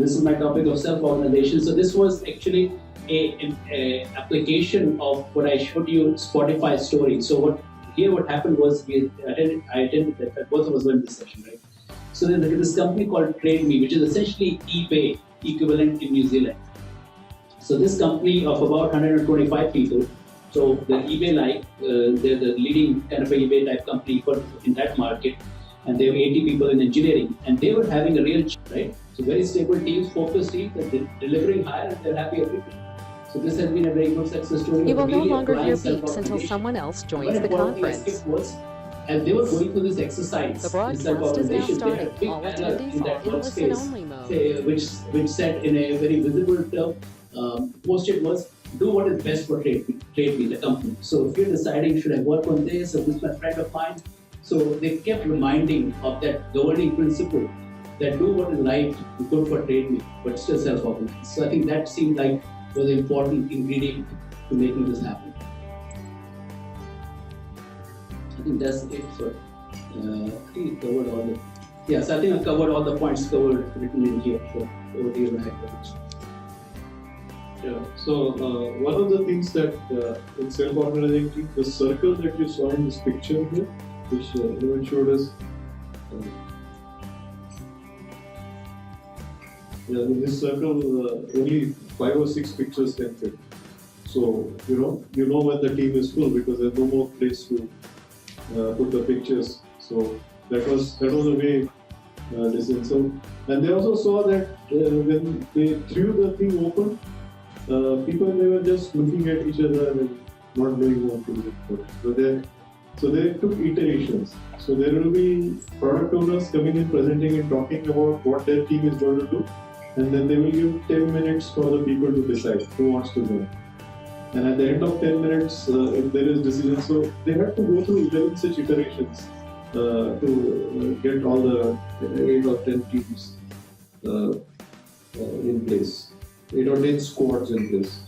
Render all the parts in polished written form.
This is my topic of self-organization. So this was actually a application of what I showed you, Spotify story. So what happened was I attended that, both of us were in this session, right? So there's this company called TradeMe, which is essentially eBay equivalent in New Zealand. So this company of about 125 people, so the eBay they're the leading kind of a eBay type company in that market, and they have 80 people in engineering, and they were having a real right? So very stable teams, focused teams, and delivering higher, and they're happy every day. So this has been a very good success story. You will no longer hear beeps until someone else joins the conference. And they were going through this exercise. The broadcast is now starting. All attendees are in listen-only mode. Which said in a very visible term, post-it was, do what is best for TradeMe, the company. So if you're deciding, should I work on this, or this is my friend of mine? So they kept reminding of that governing principle, that do what is right and good for TradeMe, but still self-organized. So I think that seemed like was an important ingredient to making this happen. I think that's it. So I think I covered all the. Yes, I think I covered all the points written in here. So over to you, Yeah. So one of the things that in self-organizing, the circle that you saw in this picture here, which even showed us. In this circle, only 5 or 6 pictures can fit. So you know when the team is full because there's no more place to put the pictures. So that was the way this is. So, and they also saw that when they threw the thing open, people they were just looking at each other and not knowing what to do. So they took iterations. So there will be product owners coming in, presenting and talking about what their team is going to do, and then they will give 10 minutes for the people to decide who wants to go. And at the end of 10 minutes, if there is decision, so they have to go through 11 such iterations to get all the 8 or 10 teams in place, 8 or 10 squads in place.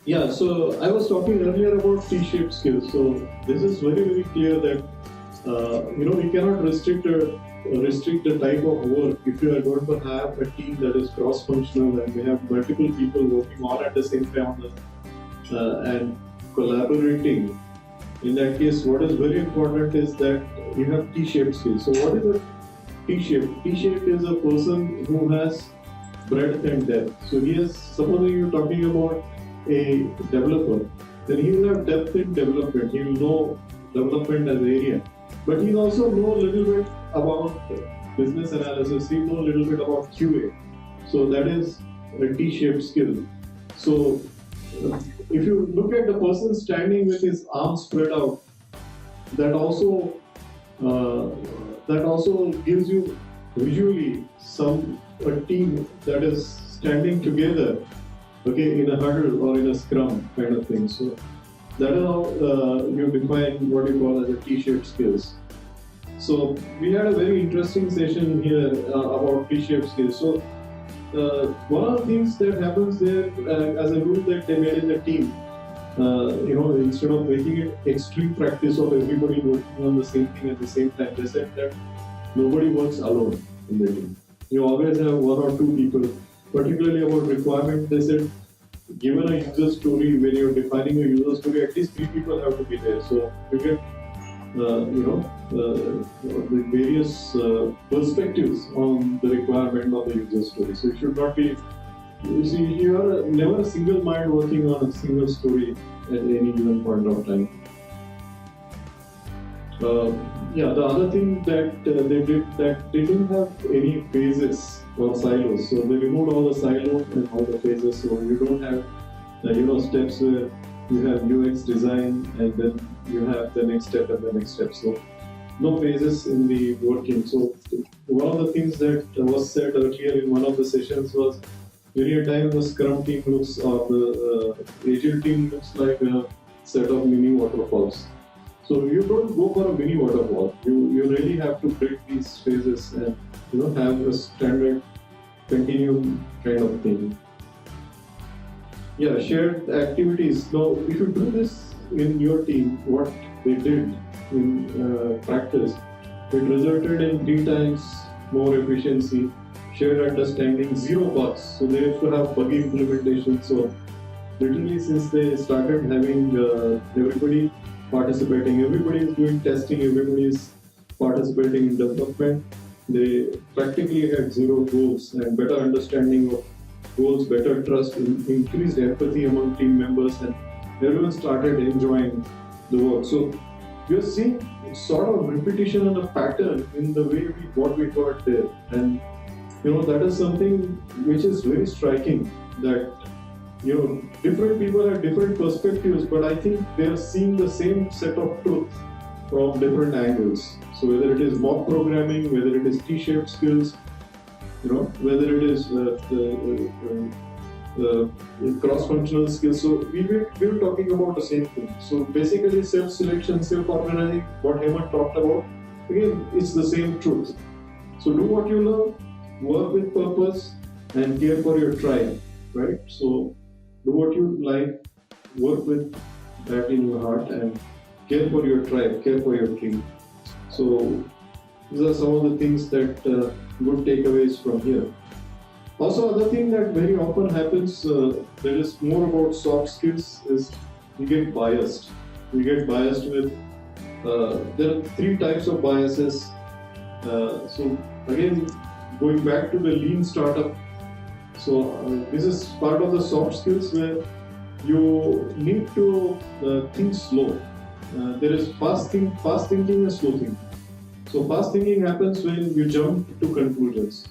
Yeah, so I was talking earlier about T-shaped skills. So this is very, very clear that we cannot restrict the type of work. If you are going to have a team that is cross-functional and we have multiple people working all at the same time and collaborating, in that case, what is very important is that you have T-shaped skills. So what is a T-shaped? T-shaped is a person who has breadth and depth. So supposing you're talking about a developer, then he will have depth in development. He will know development as an area, but he will also know a little bit about business analysis. He will know a little bit about QA. So that is a T-shaped skill. So if you look at the person standing with his arms spread out, that also gives you visually a team that is standing together, okay, in a huddle or in a scrum kind of thing. So that is how you define what you call as a T-shaped skills. So we had a very interesting session here about T-shaped skills. So one of the things that happens there as a rule that they made in the team, instead of making it extreme practice of everybody working on the same thing at the same time, they said that nobody works alone in the team. You always have 1 or 2 people. Particularly about requirement, they said, given a user story, when you're defining a user story, at least 3 people have to be there. So you get, the various perspectives on the requirement of the user story. So it should not be, you are never a single mind working on a single story at any given point of time. The other thing that they did, that they didn't have any phases or silos. So they removed all the silos and all the phases. So you don't have, steps where you have UX design and then you have the next step and the next step. So no phases in the working. So one of the things that was said earlier in one of the sessions was, very time the Scrum team looks, or the Agile team looks like a set of mini waterfalls. So you don't go for a mini waterfall. You really have to break these phases and have a standard continuum kind of thing. Yeah, shared activities. Now, if you do this in your team, what they did in practice, it resulted in 3 times more efficiency shared understanding, zero bugs. So they used to have buggy implementation. So literally since they started having everybody participating, everybody is doing testing, everybody is participating in development, they practically had zero goals and better understanding of goals, better trust, increased empathy among team members, and everyone started enjoying the work. So you're seeing sort of repetition and a pattern in the way what we got there. And that is something which is very striking, that different people have different perspectives, but I think they are seeing the same set of truth from different angles. So whether it is mock programming, whether it is T-shaped skills, whether it is cross-functional skills. So we were talking about the same thing. So basically self-selection, self-organizing, what Hemant talked about, again, it's the same truth. So do what you love, work with purpose, and care for your tribe, right? So do what you like, work with that in your heart, and care for your tribe, care for your team. So these are some of the things that good takeaways from here. Also, other thing that very often happens, that is more about soft skills, is we get biased. We get biased with, there are 3 types of biases. So again, going back to the lean startup, so this is part of the soft skills where you need to think slow. There is fast thinking and slow thinking. So fast thinking happens when you jump to conclusions.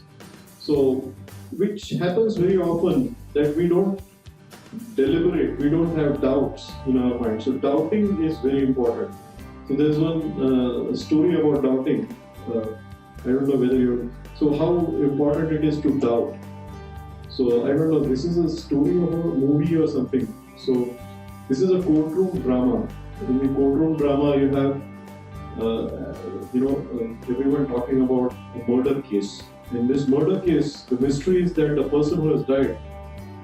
So which happens very often that we don't deliberate, we don't have doubts in our mind. So doubting is very important. So there's one story about doubting. I don't know whether so how important it is to doubt. So I don't know, this is a story of a movie or something. So this is a courtroom drama. In the courtroom drama, you have everyone talking about a murder case. In this murder case, the mystery is that the person who has died,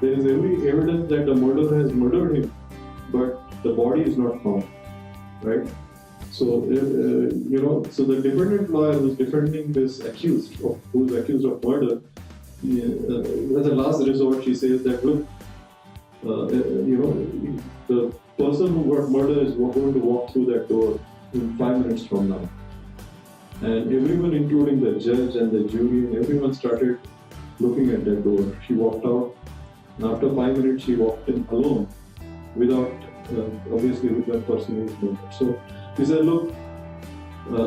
there is every evidence that the murderer has murdered him, but the body is not found, right? So, so the defendant lawyer who's defending this accused, who's accused of murder, as a last resort, she says that, look, the person who got murdered is going to walk through that door in 5 minutes from now. And everyone, including the judge and the jury, everyone started looking at that door. She walked out, and after 5 minutes, she walked in alone, without, obviously, with that person who's murdered. So he said, look,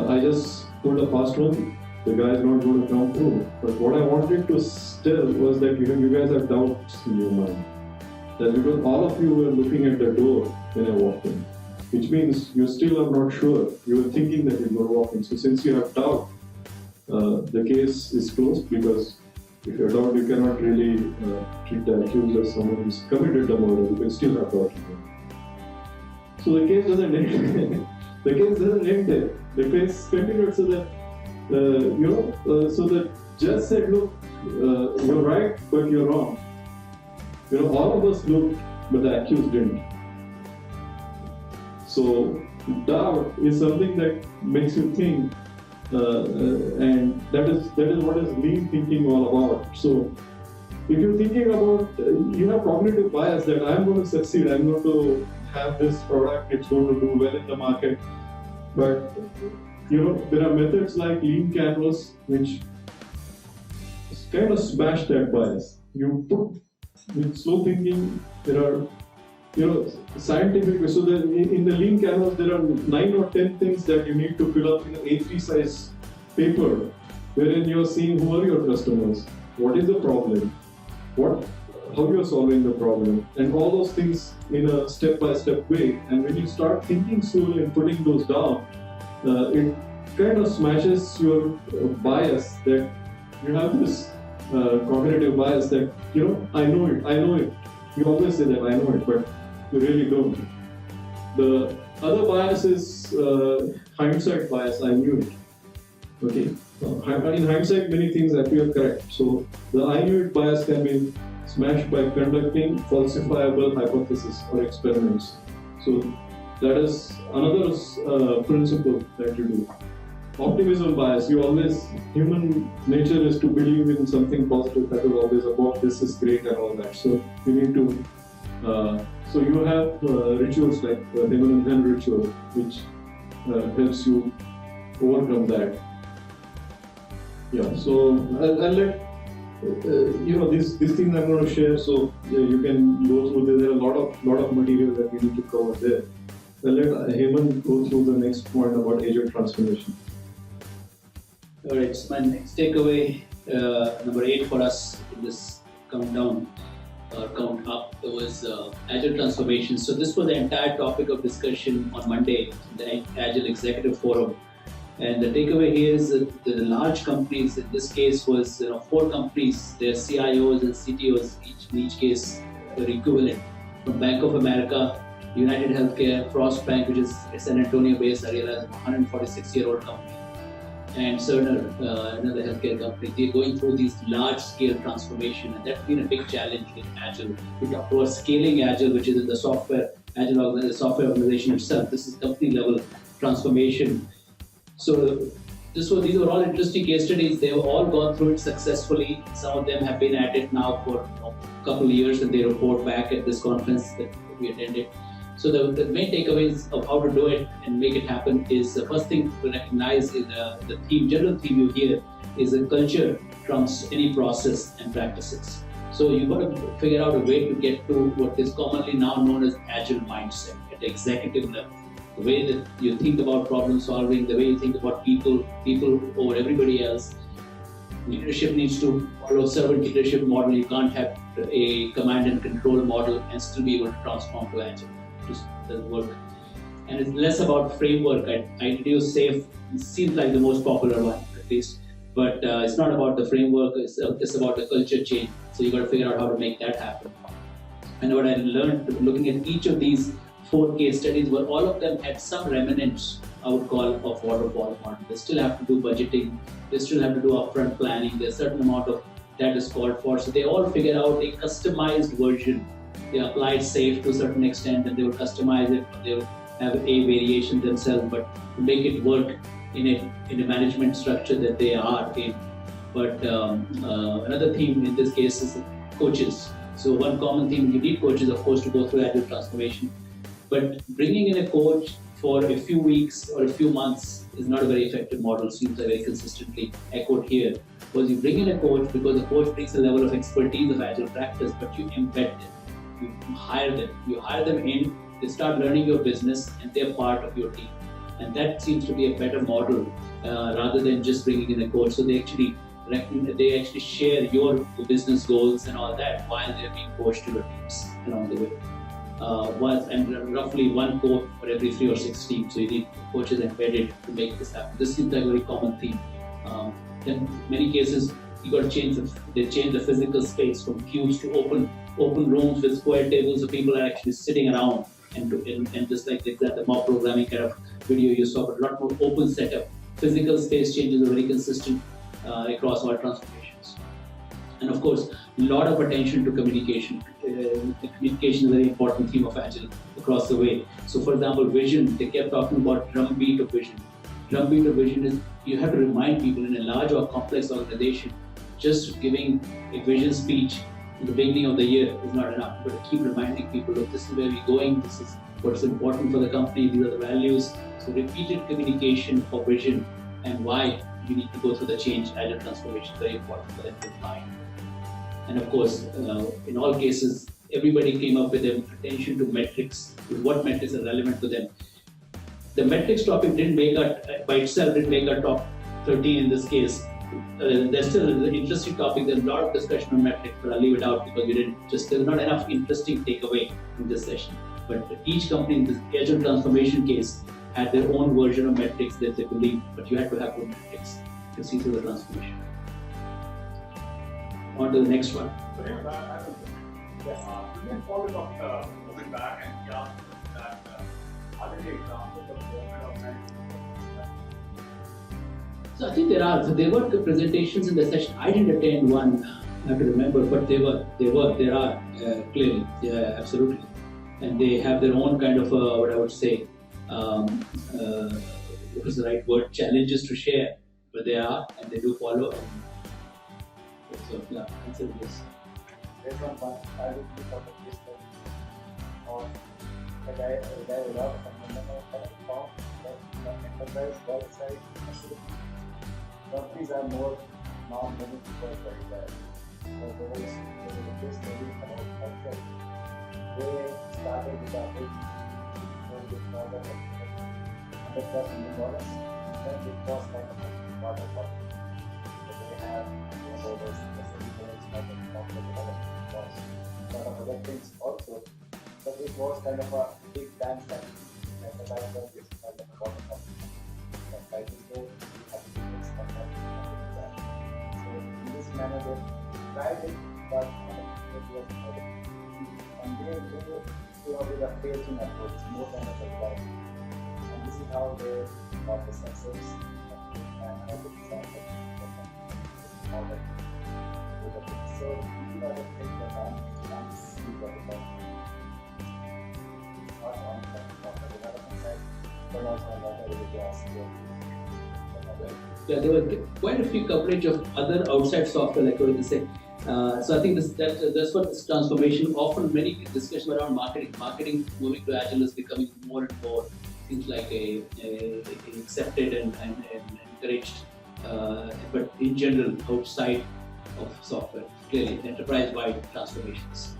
I just put a fast one, the guy is not going to come through. But what I wanted to tell was that you guys have doubts in your mind. That because all of you were looking at the door when I walked in, which means you still are not sure. You were thinking that you're going to walk in. So since you have doubt, the case is closed, because if you doubt, you cannot really treat the accused as someone who's committed the murder. You can still have doubt. So the case doesn't end. The case doesn't end there. The case continued, so that so the judge said, look, you're right, but you're wrong. All of us looked, but the accused didn't. So doubt is something that makes you think, and that is what is lean thinking all about. So if you're thinking about, you have cognitive bias that I'm going to succeed, I'm going to have this product, it's going to do well in the market. But there are methods like lean canvas which kind of smash that bias. You put with slow thinking, there are scientific, so that in the lean canvas there are 9 or 10 things that you need to fill up in an A3 size paper, wherein you're seeing who are your customers, what is the problem, how you are solving the problem, and all those things in a step-by-step way. And when you start thinking slowly and putting those down, it kind of smashes your bias that you have this cognitive bias that, I know it. You always say that I know it, but you really don't. The other bias is hindsight bias, I knew it. Okay. In hindsight, many things appear correct. So the I knew it bias can be smashed by conducting falsifiable hypotheses or experiments. So that is another principle that you do. optimism bias. Human nature is to believe in something positive that will always about this is great and all that. So you need to, so you have rituals like the Himalayan ritual, which helps you overcome that. Yeah, so I'll let, these things I'm going to share, so you can go through this. There are a lot of material that we need to cover there. I'll let Hemant go through the next point about Agile Transformation. All right, so my next takeaway, number 8 for us in this countdown or count up, was Agile Transformation. So this was the entire topic of discussion on Monday in the Agile Executive Forum. And the takeaway here is that the large companies, in this case was 4 companies, their CIOs and CTOs, in each case were equivalent, from Bank of America, United Healthcare, Frost Bank, which is a San Antonio based, I realize, a 146-year-old company, and Cerner, another healthcare company. They're going through these large-scale transformation, and that's been a big challenge in Agile. We talk about scaling Agile, which is in the software, the software organization itself. This is company-level transformation. So these were all interesting case studies. They've all gone through it successfully. Some of them have been at it now for a couple of years, and they report back at this conference that we attended. So the main takeaways of how to do it and make it happen is, the first thing to recognize is the general theme you hear is that culture trumps any process and practices. So you've got to figure out a way to get to what is commonly now known as Agile mindset at the executive level. The way that you think about problem solving, the way you think about people over everybody else. Leadership needs to follow servant leadership model. You can't have a command and control model and still be able to transform to Agile. It just doesn't work. And it's less about framework. I introduced SAFe. It seems like the most popular one, at least. But it's not about the framework. It's about the culture change. So you got to figure out how to make that happen. And what I learned looking at each of these 4 case studies, where all of them had some remnants, I would call, of waterfall model. They still have to do budgeting. They still have to do upfront planning. There's a certain amount of that is called for. So they all figure out a customized version. They applied SAFe to a certain extent, and they will customize it. They will have a variation themselves, but to make it work in a management structure that they are in. But another theme in this case is coaches. So one common theme, you need coaches, of course, to go through Agile Transformation. But bringing in a coach for a few weeks or a few months is not a very effective model. Seems like very consistently echoed here. Because you bring in a coach because the coach brings a level of expertise of Agile practice, but you embed them. You hire them. You hire them in, they start learning your business, and they're part of your team. And that seems to be a better model rather than just bringing in a coach. So they actually share your business goals and all that while they're being coached to your teams along the way. And roughly one coach for every 3 or 6 teams. So you need coaches embedded to make this happen. This seems like a very common theme. In many cases, you got to change the physical space from cubes to open rooms with square tables, so people are actually sitting around and just like the mob programming kind of video you saw, but a lot more open setup. Physical space changes are very consistent across all transformations. And of course, a lot of attention to communication. Communication is a very important theme of Agile across the way. So for example, vision, they kept talking about drumbeat of vision. Drumbeat of vision is, you have to remind people in a large or complex organization, just giving a vision speech in the beginning of the year is not enough. But to keep reminding people, look, this is where we're going, this is what's important for the company, these are the values. So repeated communication for vision and why you need to go through the change. Agile transformation is very important for them to find. And of course, in all cases, everybody came up with an attention to metrics, with what metrics are relevant to them. The metrics topic by itself didn't make our top 13 in this case. There's still an interesting topic. There's a lot of discussion on metrics, but I'll leave it out because there's not enough interesting takeaway in this session. But each company in this Agile transformation case had their own version of metrics that they believe, but you had to have good metrics to see through the transformation. On to the next one. So yeah, we follow up moving back and ask that are there any examples of government So I think there were presentations in the session. I didn't attend one, I have to remember, but there are clearly, yeah, absolutely. And they have their own kind of, what I would say, what is the right word, challenges to share, but they are, and they do follow. And so, yeah, answer this. Based on one, I will pick up a case study of a guy who lost a fundamental found that the enterprise website facility companies are more non-moving towards the agile. So there was a case study about Agile. They started with a big $100,000 million, then it was kind of a water bottle. So they have those facilities, kind of software development costs, a lot of other things also. But it was kind of a big bang study. And the guy was this kind of water bottle. And by this way, we have to fix that. So in this manner, they tried it, but it was not. And they with a phasing approach, more than a guide. And this is how they got the success and how the design how that so these are the things that I'm see what it does. Not on the development side, but also on the Yeah, there were quite a few coverage of other outside software, like what you said. So I think that's what this transformation. Often many discussion around marketing moving to Agile is becoming more and more seems like a accepted and encouraged. But in general, outside of software, clearly enterprise-wide transformations.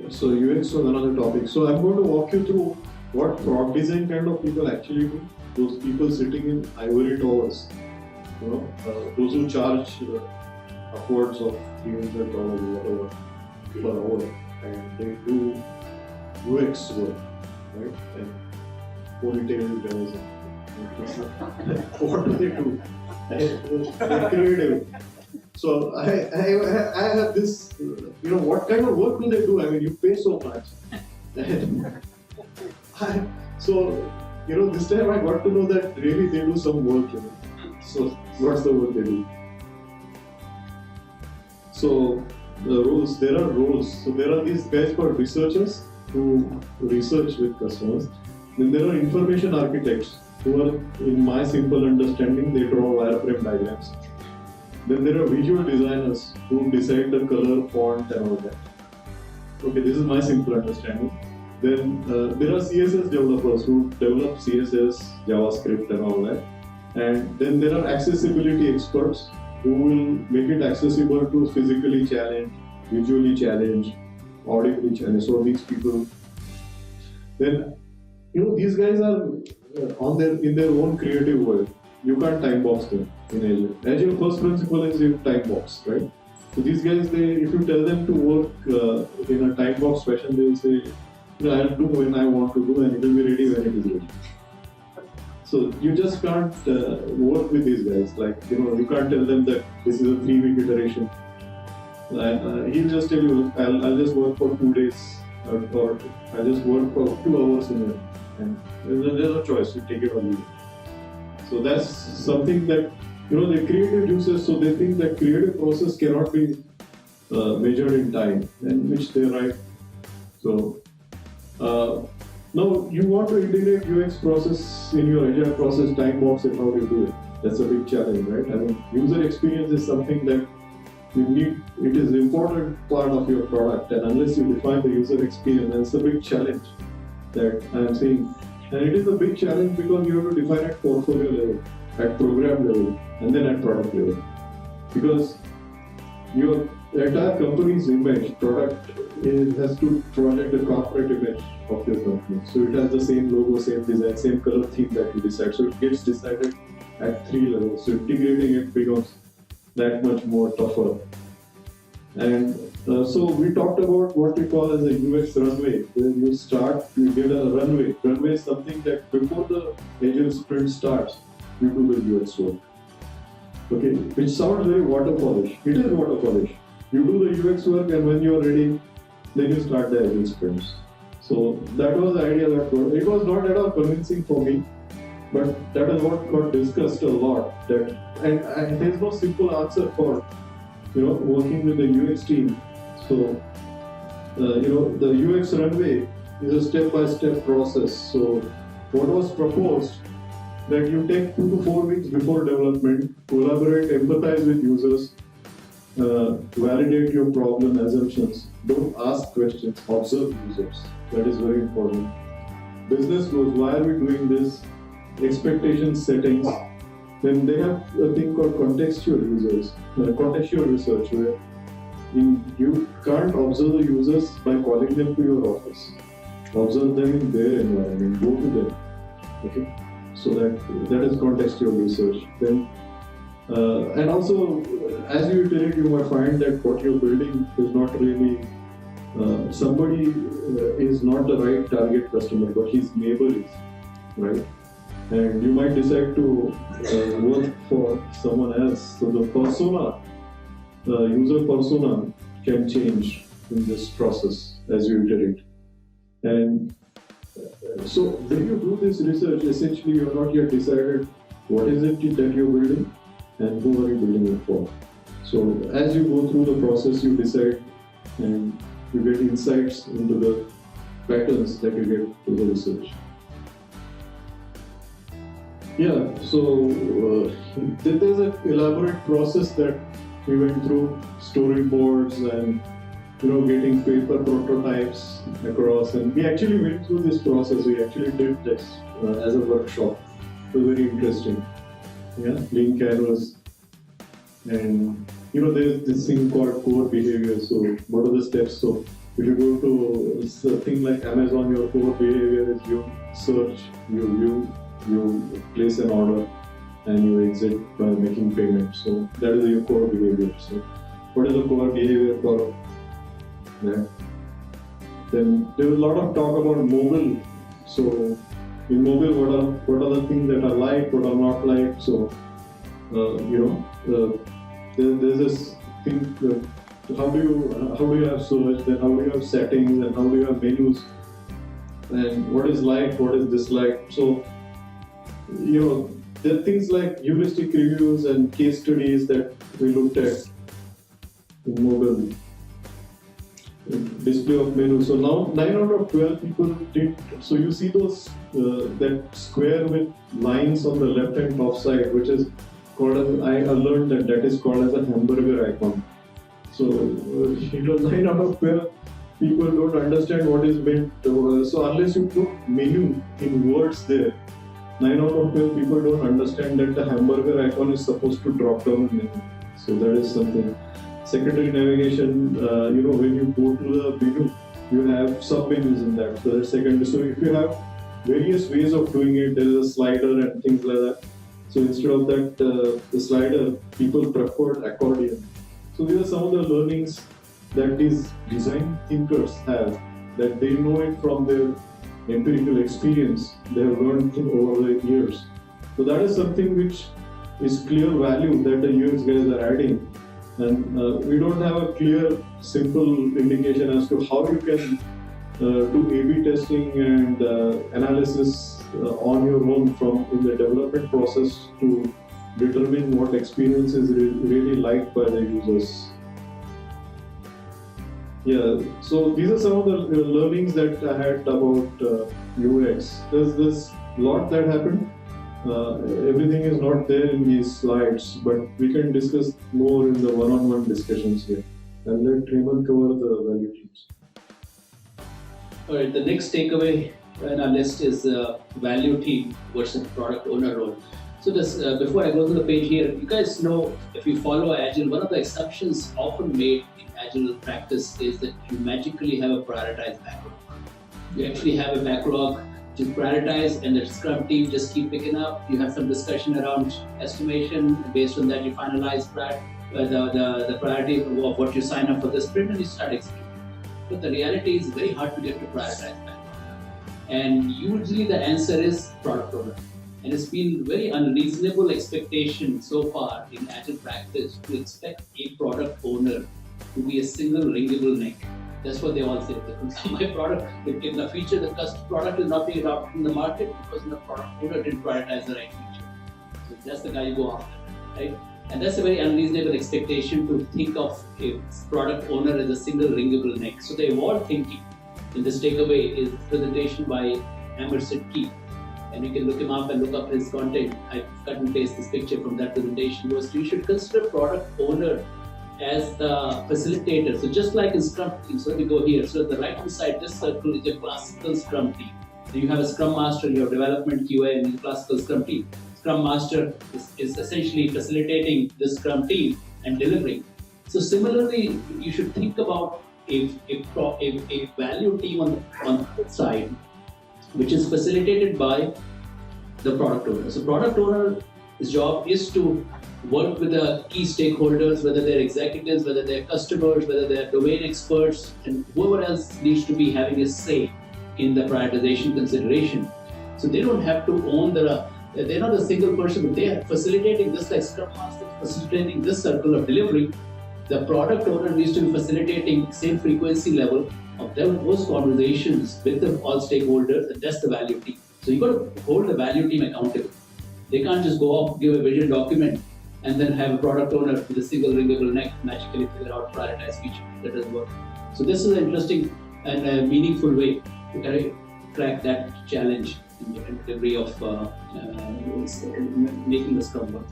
So UX was another topic. So I'm going to walk you through what product design kind of people actually do. Those people sitting in ivory towers, those who charge upwards of $300 or whatever per hour, and they do UX work, right? And ponytail guys. What do they do? They're creative. So I have this, what kind of work do they do? I mean, you pay so much. This time I got to know that really they do some work. So what's the work they do? So there are roles. So there are these guys called researchers who research with customers. Then there are information architects who are, in my simple understanding, they draw wireframe diagrams. Then there are visual designers who decide the color, font and all that. Okay, this is my simple understanding. Then there are CSS developers who develop CSS, JavaScript and all that. And then there are accessibility experts who will make it accessible to physically challenged, visually challenged, audibly challenged. So these people, then these guys are in their own creative world. You can't time box them in Agile. Agile first principle is you time box, right? So these guys, if you tell them to work in a time box fashion, they will say, I'll do when I want to do and it will be ready when it is ready. So you just can't work with these guys. Like, you can't tell them that this is a 3-week iteration. And he'll just tell you, I'll just work for 2 days or I'll just work for 2 hours in a, and there's no choice, you take it or leave it. So that's something that, the creative juices, so they think that creative process cannot be measured in time, and which they're right. So now you want to integrate UX process in your Agile process, time box and how do you do it? That's a big challenge, right? I mean, user experience is something that you need, it is an important part of your product, and unless you define the user experience, that's a big challenge that I am seeing. And it is a big challenge because you have to define at portfolio level, at program level, and then at product level. Because your entire company's image, product, has to project the corporate image of your company. So it has the same logo, same design, same color theme that you decide. So it gets decided at 3 levels. So integrating it becomes that much more tougher. And so we talked about what we call as a UX runway. When you get a runway. Runway is something that before the Agile sprint starts, you do the UX work. Okay, which sounds very waterfallish. It is waterfallish. You do the UX work, and when you are ready, then you start the Agile sprints. So that was the idea that it was not at all convincing for me, but that is what got discussed a lot. And there's no simple answer for working with the UX team. So the UX runway is a step-by-step process. So what was proposed that you take 2 to 4 weeks before development, collaborate, empathize with users, validate your problem assumptions. Don't ask questions, observe users. That is very important. Business goes, why are we doing this? Expectation settings. Then they have a thing called contextual research, where you can't observe the users by calling them to your office. Observe them in their environment, go to them. Okay, so that is contextual research. Then, and also, as you iterate, you might find that what you're building is not really somebody is not the right target customer, but his neighbor is, right? And you might decide to work for someone else. So the persona, user persona, can change in this process as you iterate. And so when you do this research, essentially you're not yet decided what is it that you're building and who are you building it for. So as you go through the process, you decide and you get insights into the patterns that you get through the research. Yeah, so there's an elaborate process that we went through, storyboards and getting paper prototypes across, and we actually went through this process. We actually did this as a workshop. It was very interesting. Yeah, lean canvas, and there's this thing called core behavior. So what are the steps? So if you go to a thing like Amazon, your core behavior is you search, you view, you place an order, and you exit by making payment. So that is your core behavior. So what is the core behavior for that? Then there was a lot of talk about mobile. So in mobile, what are the things that are liked, what are not liked? So there's this thing. How do you have search? Then how do you have settings? And how do you have menus? And what is liked? What is disliked? So there are things like heuristic reviews and case studies that we looked at in mobile. Display of menu. So now 9 out of 12 people did. So you see those that square with lines on the left and top side, which is called as, I learned that is called as a hamburger icon. So 9 out of 12 people don't understand what is meant. So unless you put menu in words there, 9 out of 12 people don't understand that the hamburger icon is supposed to drop down a menu. So that is something. Secondary navigation, when you go to the menu, you have sub-menus in that. So that's secondary. So if you have various ways of doing it, there is a slider and things like that. So instead of that, the slider, people preferred accordion. So these are some of the learnings that these design thinkers have, that they know it from their empirical experience. They have learned over the years. So that is something which is clear value that the UX guys are adding. And we don't have a clear, simple indication as to how you can do A/B testing and analysis on your own from in the development process to determine what experience is really liked by the users. Yeah, so these are some of the learnings that I had about UX. There's a lot that happened. Everything is not there in these slides, but we can discuss more in the one-on-one discussions here. And let Hemant cover the value teams. Alright, the next takeaway in our list is value team versus product owner role. So this, before I go to the page here, you guys know, if you follow Agile, one of the assumptions often made in Agile practice is that you magically have a prioritized backlog. You actually have a backlog to prioritize, and the Scrum team just keep picking up. You have some discussion around estimation. Based on that, you finalize the priority of what you sign up for the sprint, and you start executing. But the reality is very hard to get to prioritize backlog. And usually the answer is product owner. And it's been very unreasonable expectation so far in Agile practice to expect a product owner to be a single ringable neck. That's what they all say. My product, if the feature, the custom product is not being adopted in the market because the product owner didn't prioritize the right feature. So that's the guy you go after, right? And that's a very unreasonable expectation to think of a product owner as a single ringable neck. So the evolved thinking in this takeaway is presentation by Emerson Key. and you can look him up and look up his content. I cut and paste this picture from that presentation. Was you should consider product owner as the facilitator. So just like in Scrum team, so let me go here. So at the right hand side, this circle is your classical Scrum team. So you have a Scrum Master, you have development QA, and classical Scrum team. Scrum Master is essentially facilitating the Scrum team and delivering. So similarly, you should think about a value team on the side, which is facilitated by the product owner. So product owner's job is to work with the key stakeholders, whether they're executives, whether they're customers, whether they're domain experts, and whoever else needs to be having a say in the prioritization consideration. So they don't have to own they're not a single person, but they are facilitating this like Scrum Master, facilitating this circle of delivery. The product owner needs to be facilitating same frequency level of those conversations with all stakeholders, and that's the value team. So you got to hold the value team accountable. They can't just go off, give a vision document, and then have a product owner with a single ringable neck magically figure out prioritize feature. That doesn't work. So this is an interesting and a meaningful way to crack that challenge in the delivery of making the Scrum work.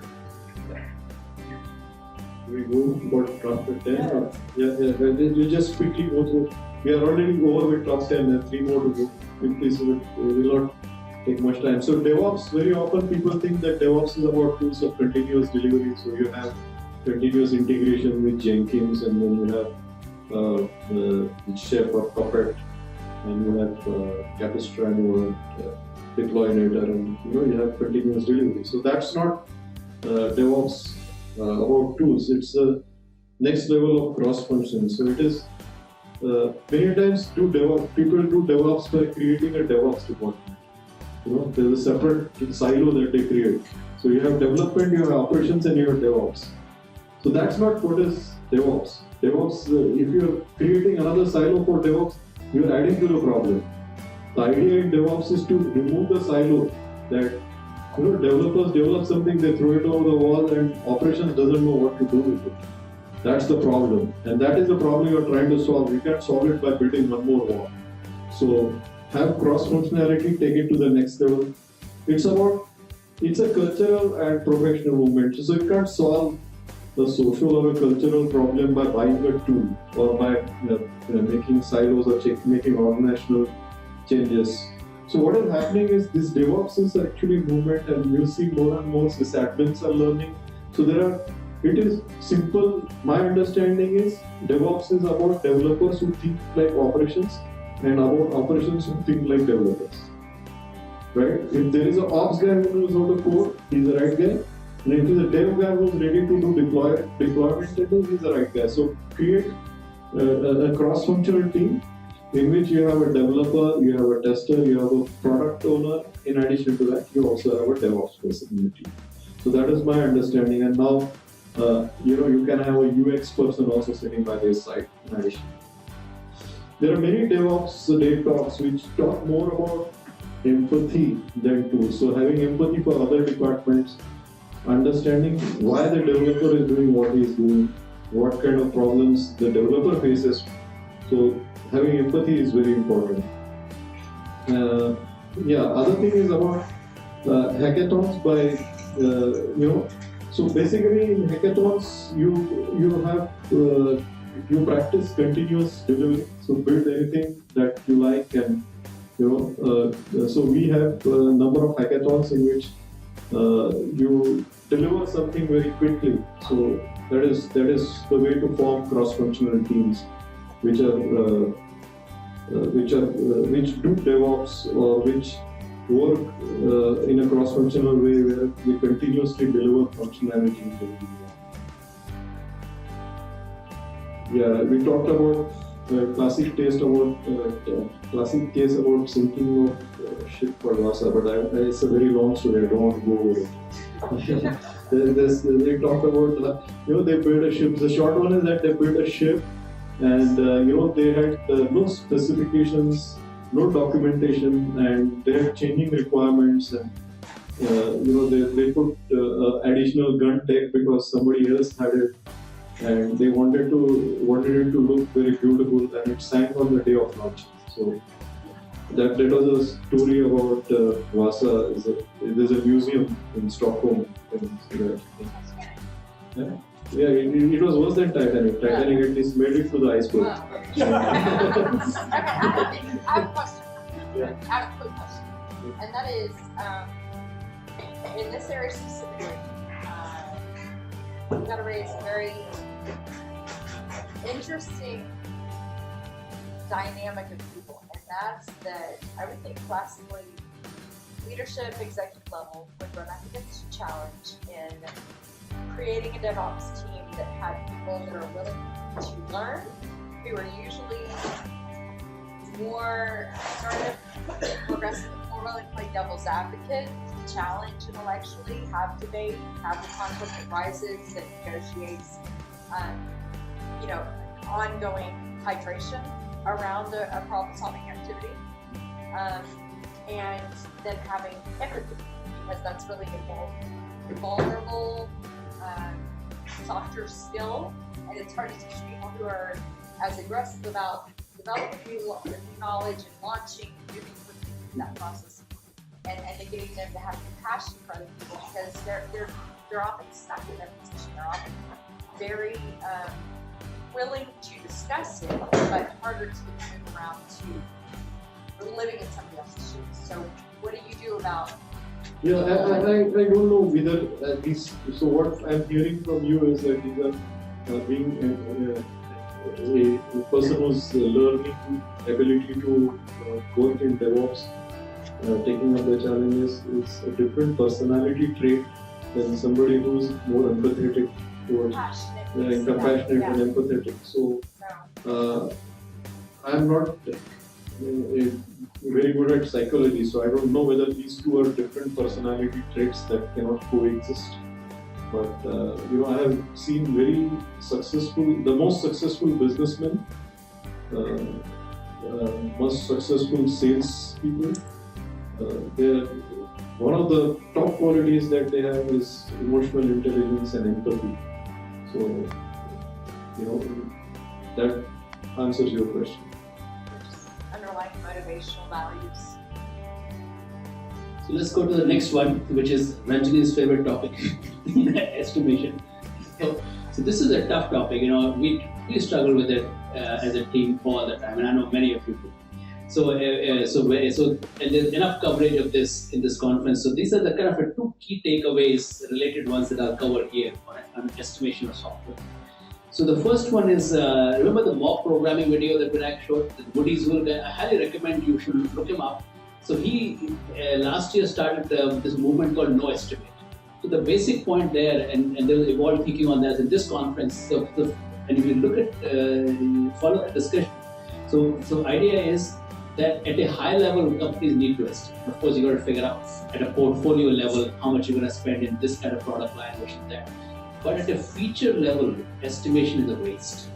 We go for top 10. You just quickly go through. We are already over with top 10 and 3 more to go. Please, we will not take much time. So DevOps, very often people think that DevOps is about tools of continuous delivery. So you have continuous integration with Jenkins, and then you have Chef or Puppet, and you have Capistrano or Deploynator, and you have continuous delivery. So that's not DevOps about tools. It's the next level of cross functions. So it is many times people do DevOps by creating a DevOps department. There's a separate silo that they create. So you have development, you have operations, and you have DevOps. So that's not what is DevOps. DevOps, if you're creating another silo for DevOps, you're adding to the problem. The idea in DevOps is to remove the silo that developers develop something, they throw it over the wall, and operations doesn't know what to do with it. That's the problem, and that is the problem you're trying to solve. You can't solve it by building one more wall. So have cross-functionality, take it to the next level. It's a cultural and professional movement. So you can't solve the social or a cultural problem by buying a tool or by making silos or making organizational changes. So what is happening is this DevOps is actually movement, and you see more and more sysadmins are learning. So it is simple. My understanding is DevOps is about developers who think like operations, and about operations who think like developers. Right? If there is an ops guy who knows how to code, he's the right guy. And if there's a dev guy who's ready to do deployment, he's the right guy. So create a cross-functional team in which you have a developer, you have a tester, you have a product owner. In addition to that, you also have a DevOps person in the team. So that is my understanding. And now, you can have a UX person also sitting by their side in addition. There are many DevOps day talks which talk more about empathy than tools. So having empathy for other departments, understanding why the developer is doing what he is doing, what kind of problems the developer faces. So having empathy is very important. Other thing is about hackathons by So basically in hackathons you practice continuous delivery. So build anything that you like, and so we have a number of hackathons in which you deliver something very quickly. So that is the way to form cross-functional teams, which do DevOps or which work in a cross-functional way where we continuously deliver functionality. Yeah, we talked about classic case about sinking of ship for Vasa, but it's a very long story. I don't want to go over it. They talked about they built a ship. The short one is that they built a ship, and they had no specifications, no documentation, and they had changing requirements, and they put additional gun tech because somebody else had it. And they wanted it to look very beautiful, and it sank on the day of launch. So that was a story about Vasa. There's a museum in Stockholm. Yeah, it was worse than Titanic. Titanic at least made it to the iceberg. Okay, I have a question. Yeah. I have a quick question. And that is, in this area specifically, we've got to raise a very interesting dynamic of people. And that's that I would think classically leadership, executive level would run up against a challenge in creating a DevOps team that had people that are willing to learn, who are usually more assertive, more aggressive, more willing to play devil's advocate, to challenge intellectually, have debate, have the conflict that rises, that negotiates, ongoing hydration around a problem-solving activity, and then having empathy, because that's really a vulnerable, softer skill, and it's hard to teach people who are as aggressive about developing new knowledge and launching, moving quickly through that process, and getting them to have compassion for other people, because they're often stuck in that position. They're often very willing to discuss it, but harder to move around to living in somebody else's shoes. So what do you do about? Yeah, I don't know whether these. So what I'm hearing from you is that these are being a person who's learning ability to work in DevOps, taking up the challenges is a different personality trait than somebody who's more empathetic towards, compassionate and empathetic. So I'm not very good at psychology, so I don't know whether these two are different personality traits that cannot coexist. But I have seen very successful, the most successful businessmen, most successful sales people. One of the top qualities that they have is emotional intelligence and empathy. So, that answers your question. Underlying motivational values. So let's go to the next one, which is Ranjani's favorite topic, estimation. So this is a tough topic. We struggle with it as a team all the time, and I know many of you do. So and there's enough coverage of this in this conference. So these are the kind of two key takeaways, related ones that I'll cover here on estimation of software. So the first one is, remember the mock programming video that Vinayak showed, the Woody's Wool guy? I highly recommend you should look him up. So he last year started this movement called No Estimate. So the basic point there, and there was evolved thinking on that in this conference. So and if you look at, follow the discussion. So idea is that at a high level, companies need to estimate. Of course, you got to figure out at a portfolio level how much you're going to spend in this kind of product line versus that. But at a feature level, estimation is a waste.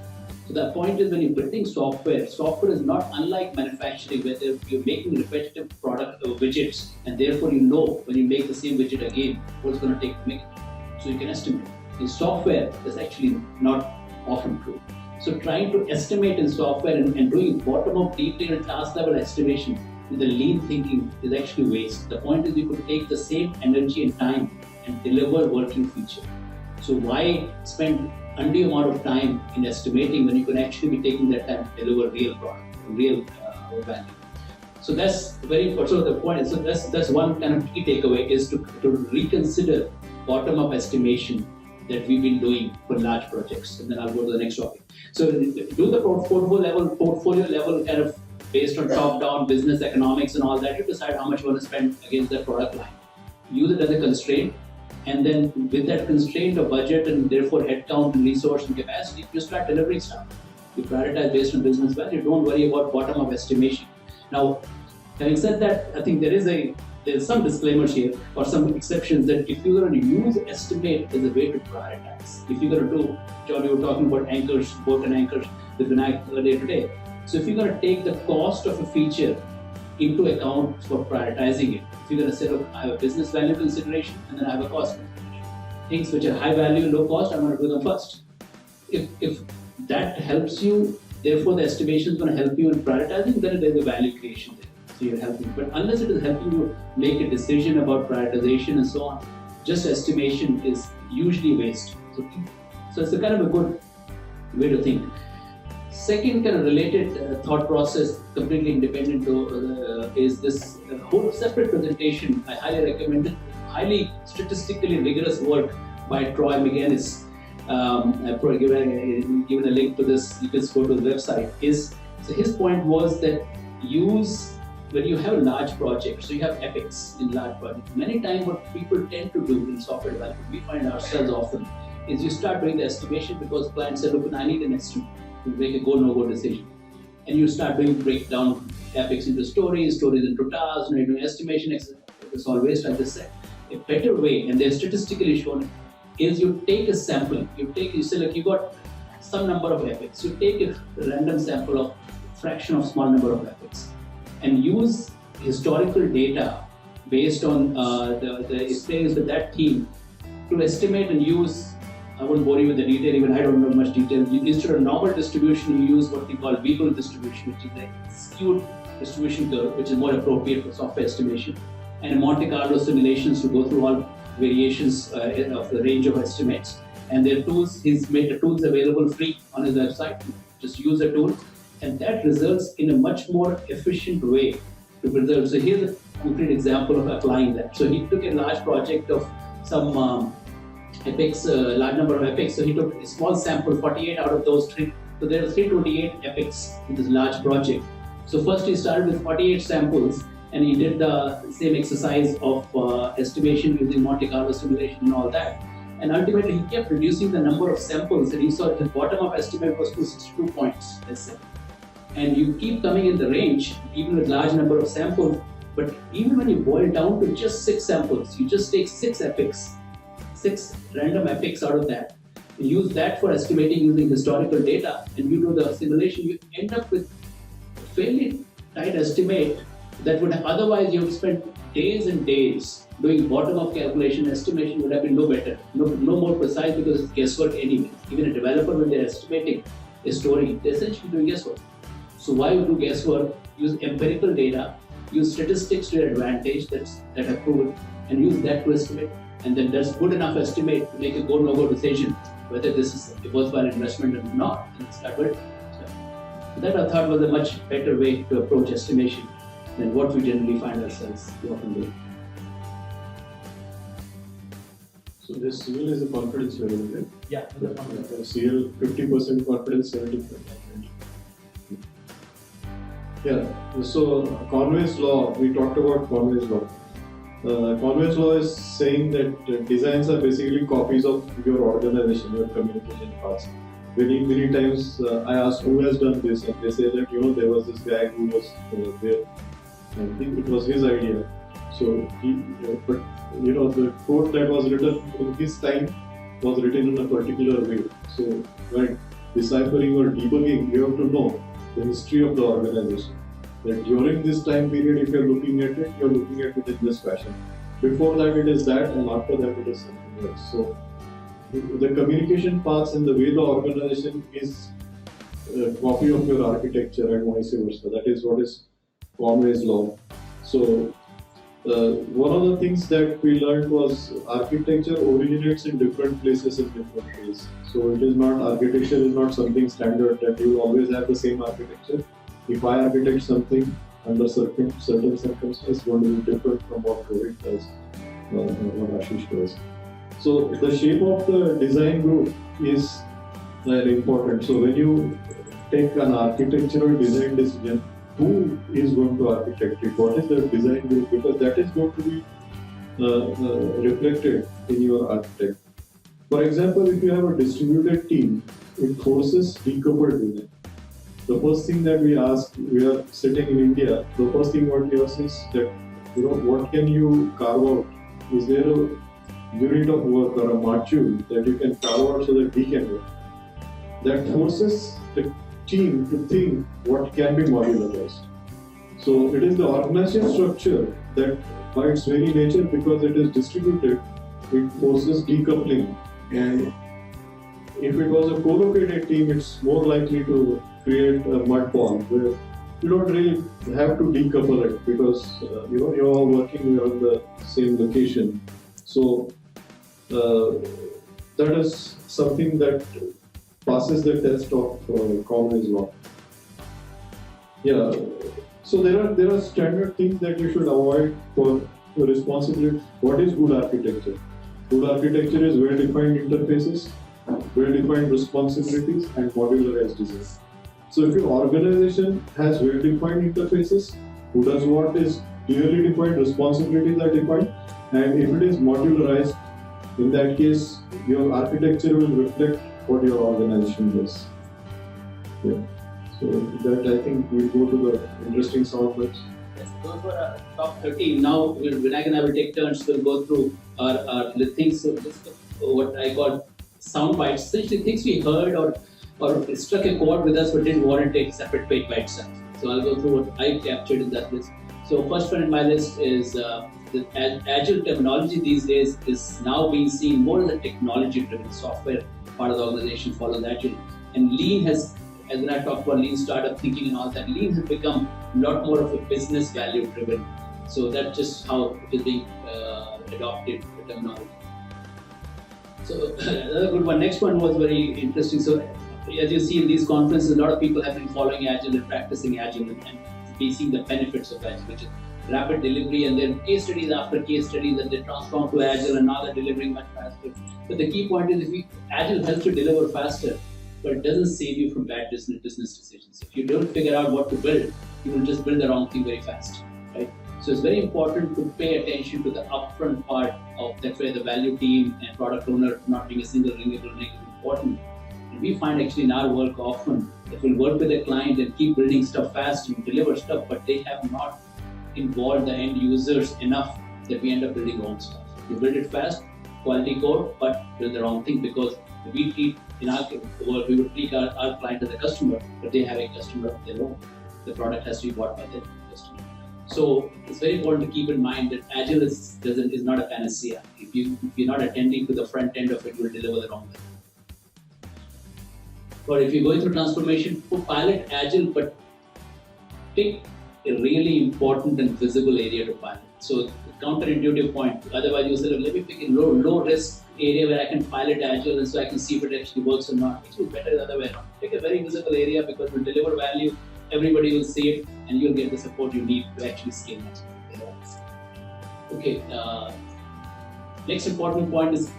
So the point is, when you're building software is not unlike manufacturing, where you're making repetitive product widgets, and therefore you know when you make the same widget again, what it's going to take to make it. So you can estimate. In software, that's actually not often true. So trying to estimate in software and doing bottom-up detailed task level estimation with the lean thinking is actually waste. The point is, you could take the same energy and time and deliver working feature. So why spend undue amount of time in estimating when you can actually be taking that time to deliver real product, real value? So that's very important. So the point is, so that's one kind of key takeaway is to reconsider bottom-up estimation that we've been doing for large projects. And then I'll go to the next topic. So do the portfolio level kind of based on top-down business economics and all that. You decide how much you want to spend against that product line. Use it as a constraint. And then with that constraint of budget and therefore headcount and resource and capacity, you start delivering stuff. You prioritize based on business value. Don't worry about bottom-up estimation. Now, having said that, I think there's some disclaimers here or some exceptions that if you're going to use estimate as a way to prioritize, if you're going to do, John, you were talking about anchors, both and anchors with Vinayak earlier today. So if you're going to take the cost of a feature into account for prioritizing it, if you're going to say, look, I have a business value consideration and then I have a cost consideration. Things which are high value, low cost, I'm going to do them first. If that helps you, therefore the estimation is going to help you in prioritizing, then there's a value creation there. So you're helping. But unless it is helping you make a decision about prioritization and so on, just estimation is usually waste. So it's a kind of a good way to think. Second kind of related thought process, completely independent is this whole separate presentation. I highly recommend it. Highly statistically rigorous work by Troy McGinnis. I've probably given a link to this. You can go to the website. So his point was that when you have a large project, so you have epics in large projects. Many times what people tend to do in software development, we find ourselves often, is you start doing the estimation because clients say, look, I need an estimate to make a go, no-go decision. And you start break down epics into stories into tasks, you're doing estimation, it's all waste, I just said. A better way, and they're statistically shown, is you take a sample, you say, like, you got some number of epics, you take a random sample of fraction of small number of epics, and use historical data based on the experience with that team to estimate and use. I won't bore you with the detail, even I don't know much detail. Instead of normal distribution, you use what we call Beagle distribution, which is a skewed distribution curve, which is more appropriate for software estimation, and Monte Carlo simulations to go through all variations of the range of estimates. And their tools, he's made the tools available free on his website. Just use the tool, and that results in a much more efficient way to preserve. So here's a concrete example of applying that. So he took a large project of some epics, large number of epics. So he took a small sample, 48 out of those three. So there are 328 epics in this large project. So first he started with 48 samples, and he did the same exercise of estimation using Monte Carlo simulation and all that. And ultimately, he kept reducing the number of samples, and he saw the bottom of estimate was 262 points, let's say. And you keep coming in the range, even with large number of samples. But even when you boil down to just 6 samples, you just take 6 epics, 6 random epics out of that, and use that for estimating using historical data, and you do the simulation, you end up with a fairly tight estimate that would have otherwise you have spent days and days doing bottom-up calculation. Estimation would have been no better, no more precise, because it's guesswork anyway. Even a developer, when they're estimating a story, they're essentially doing guesswork. So why do guesswork? Use empirical data, use statistics to your advantage that are proven, and use that to estimate. And then that's good enough estimate to make a go no-go decision whether this is a worthwhile investment or not. And start with. So that I thought was a much better way to approach estimation than what we generally find ourselves often doing. So this CL is a confidence level, right? Yeah. CL 50% confidence, 70% confidence. Yeah. So Conway's law, we talked about Conway's law. Conway's law is saying that designs are basically copies of your organization, your communication parts. Many times I ask who has done this, and they say that there was this guy who was there. I think it was his idea. So but the code that was written in his time was written in a particular way. So when deciphering or debugging, you have to know the history of the organization. That during this time period, if you're looking at it, you're looking at it in this fashion. Before that, it is that, and after that, it is something else. So the communication paths and the way the organization is a copy of your architecture and vice versa. That is what is Conway's law. So one of the things that we learned was architecture originates in different places in different ways. So it is not, architecture is not something standard that you always have the same architecture. If I architect something under certain circumstances, it's going to be different from what Rohit does or what Ashish does. So the shape of the design group is very important. So when you take an architectural design decision, who is going to architect it? What is the design group? Because that is going to be reflected in your architect. For example, if you have a distributed team, it forces decoupled design. The first thing that we ask, we are sitting in India, the first thing what we ask is that, what can you carve out? Is there a unit of work or a module that you can carve out so that we can work? That forces the team to think what can be modularized. So it is the organization structure that by its very nature, because it is distributed, it forces decoupling. And if it was a co-located team, it's more likely to create a mud pond where you don't really have to decouple it because you're all working on the same location. So that is something that passes the test of Common's law. Yeah. So there are standard things that you should avoid for responsibility. What is good architecture? Good architecture is well-defined interfaces, well-defined responsibilities, and modularized design. So if your organization has well-defined interfaces, who does what is clearly defined, responsibilities are defined, and if it is modularized, in that case, your architecture will reflect what your organization does. Yeah. So that I think we'll go to the interesting soundbites. Yes, those were our top 13. Now, Vinayak and I will take turns. We'll go through our things. So this is what I call soundbites. Essentially, things we heard or struck a chord with us, but didn't want to take separate page by itself. So I'll go through what I captured in that list. So first one in my list is the Agile terminology these days is now being seen more as a technology-driven software. Part of the organization follows Agile, and Lean has. As when I talked about Lean startup thinking and all that, Lean has become a lot more of a business value driven. So that's just how it is being adopted, the terminology. So another good one. Next one was very interesting. So as you see in these conferences, a lot of people have been following Agile and practicing Agile and seeing the benefits of Agile, which is rapid delivery and then case studies after case studies, and they transform to Agile and now they're delivering much faster. But the key point is Agile helps to deliver faster, but it doesn't save you from bad business decisions. If you don't figure out what to build, you will just build the wrong thing very fast, right? So it's very important to pay attention to the upfront part of that's where the value team and product owner not being a single ringable link is important. And we find actually in our work often that we'll work with a client and keep building stuff fast and deliver stuff, but they have not involved the end users enough that we end up building wrong stuff. We build it fast, quality code, but build the wrong thing because we treat in our world, we would treat our client as a customer, but they have a customer of their own. The product has to be bought by the customer. So it's very important to keep in mind that Agile is not a panacea. If you're not attending to the front end of it, you will deliver the wrong thing. But if you're going through transformation, pilot Agile, but pick a really important and visible area to pilot. So counterintuitive point. Otherwise, you say, let me pick a low risk area where I can pilot Agile and so I can see if it actually works or not. It will be better the other way around. Pick a very visible area because it will deliver value, everybody will see it, and you'll get the support you need to actually scale it. Okay, next important point is,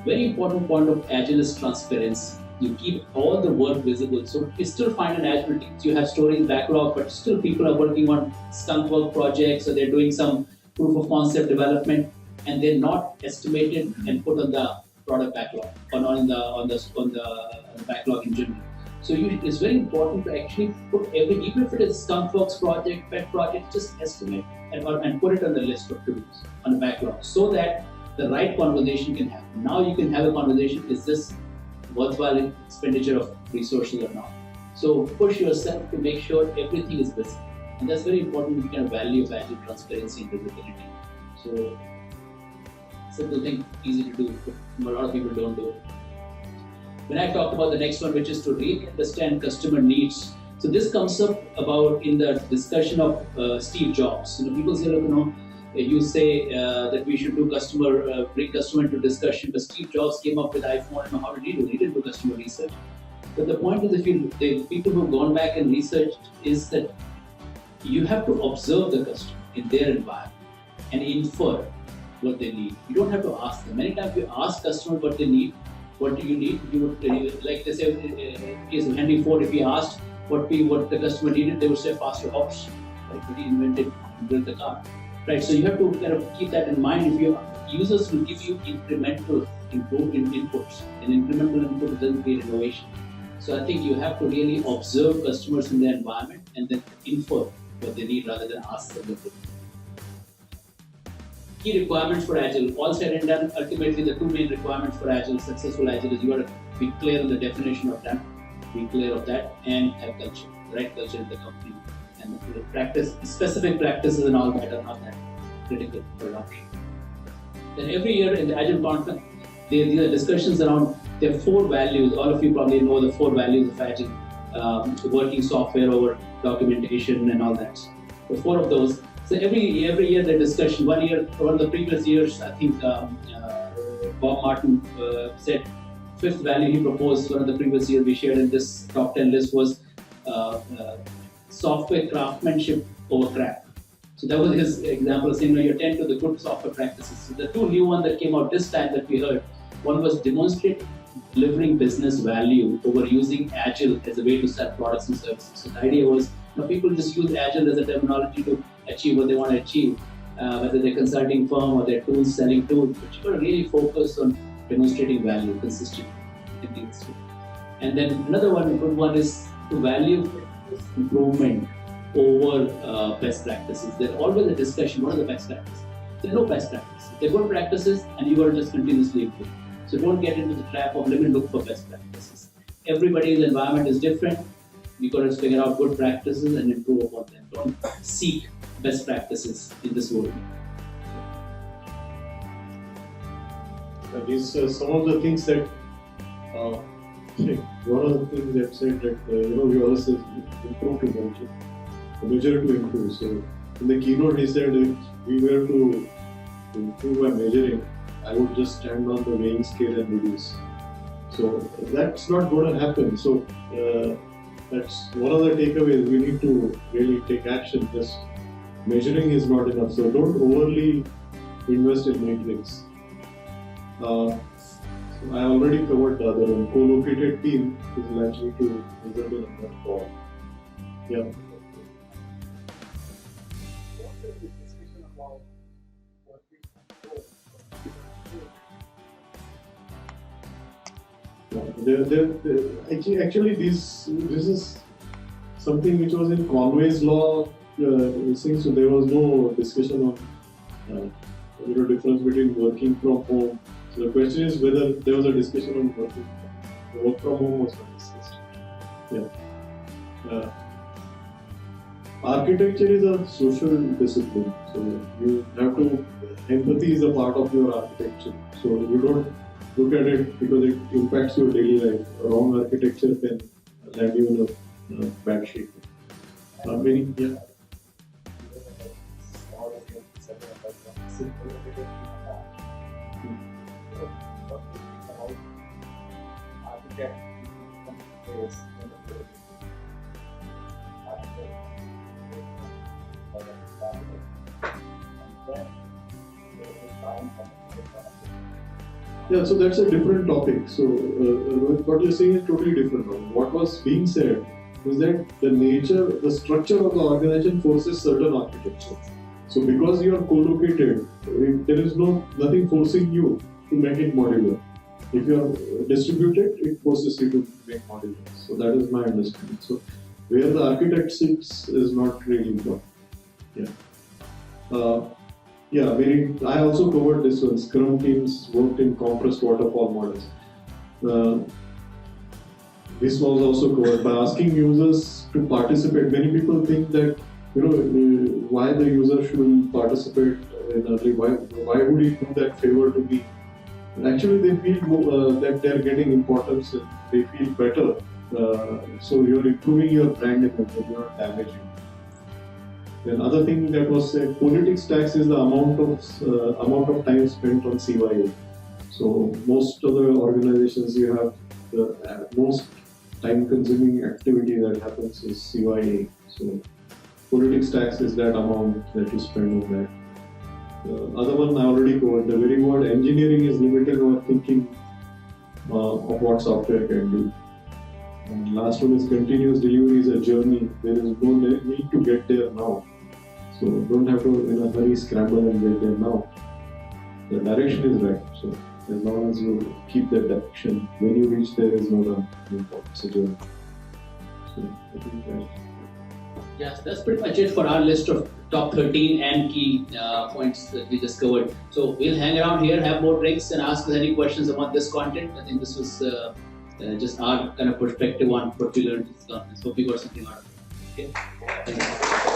very important point of Agile is transparency. You keep all the work visible. So you still find an Agile team. You have stories backlog, but still people are working on skunk work projects, or they're doing some proof of concept development, and they're not estimated and put on the product backlog or not on the backlog in general. So it's very important to actually put even if it is skunk works project, pet project, just estimate and put it on the list of to-dos on the backlog so that the right conversation can happen. Now you can have a conversation: is this worthwhile expenditure of resources or not? So push yourself to make sure everything is visible. And that's very important kind of value of Agile, transparency and visibility. So simple thing, easy to do, but a lot of people don't do it. When I talked about the next one, which is to really understand customer needs. So this comes up about in the discussion of Steve Jobs. People say, look, you say that we should do bring customer into discussion, but Steve Jobs came up with iPhone, and how did he do? He didn't do customer research. But the point is, the people who have gone back and researched is that you have to observe the customer in their environment and infer what they need. You don't have to ask them. Many times you ask customers what they need, what do you need? You would, like they say in case of Henry Ford, if he asked what the customer needed, they would say faster horse. Right? But he invented and built the car. Right? So you have to kind of keep that in mind. If your users will give you incremental inputs, and incremental input doesn't create innovation. So I think you have to really observe customers in their environment and then infer what they need rather than ask them what they need. Key requirements for Agile. All said and done, ultimately the two main requirements for Agile, successful Agile, is you got to be clear on the definition of that, be clear of that, and have culture, the right culture in the company. And the practice, specific practices and all that are not that critical for adoption. Then every year in the Agile conference, there are discussions around there are 4 values. All of you probably know the 4 values of Agile. Working software over documentation and all that. So 4 of those. So every year the discussion. One of the previous years, I think Bob Martin said 5th value he proposed. One of the previous years we shared in this top 10 list was software craftsmanship over crap. So that was his example, saying you attend to the good software practices. So the 2 new ones that came out this time that we heard, one was demonstrate delivering business value over using Agile as a way to sell products and services. So the idea was, people just use Agile as a terminology to achieve what they want to achieve, whether they're consulting firm or they're tools, selling tools, but you've got to really focus on demonstrating value consistently. And then another one, good one, is to value improvement over best practices. There's always a discussion, what are the best practices? There are no best practices. They're good practices and you got to just continuously improve. So don't get into the trap of let me look for best practices. Everybody's environment is different. You got to figure out good practices and improve upon them. Don't seek best practices in this world. These are some of the things that one of the things that said that we always say improve to measure to improve. So in the keynote he said if we were to improve by measuring, I would just stand on the weighing scale and reduce. So that's not going to happen. So that's one of the takeaways. We need to really take action. Just measuring is not enough. So don't overly invest in metrics. So I already covered the other one. Co-located team is likely to result in a fall. Yeah. Actually, this is something which was in Conway's law. So there was no discussion on difference between working from home. So the question is whether there was a discussion on work from home was not discussed. Yeah. Architecture is a social discipline. So you have to, empathy is a part of your architecture. So you don't look at it because it impacts your daily life. Wrong architecture can land you in a bad shape. Yeah. Yeah, so that's a different topic. So what you're saying is totally different. What was being said is that the structure of the organization forces certain architecture. So because you are co-located, there is nothing forcing you to make it modular. If you are distributed, it forces you to make modular. So that is my understanding. So where the architect sits is not really important. Yeah. I also covered this one. Scrum teams worked in compressed waterfall models. This was also covered by asking users to participate. Many people think that why the user should participate in early. Why would he do that favor to me? Actually, they feel that they are getting importance. And they feel better. So you are improving your brand image. You are not damaging. Another thing that was said, politics tax is the amount of time spent on CYA. So most of the organizations, you have the most time-consuming activity that happens is CYA. So politics tax is that amount that you spend on that. The other one I already covered. The very word engineering is limiting our thinking of what software can do. And last one is continuous delivery is a journey. There is no need to get there now. So don't have to in a hurry scramble and get there now. The direction is right. So as long as you keep that direction, when you reach there is not an importance of journey. So I think that. Yeah, so that's pretty much it for our list of top 13 and key points that we just covered. So we'll hang around here, have more drinks, and ask us any questions about this content. I think this was just our kind of perspective on what we learned. Hope you got something out of it. Okay. Thank you.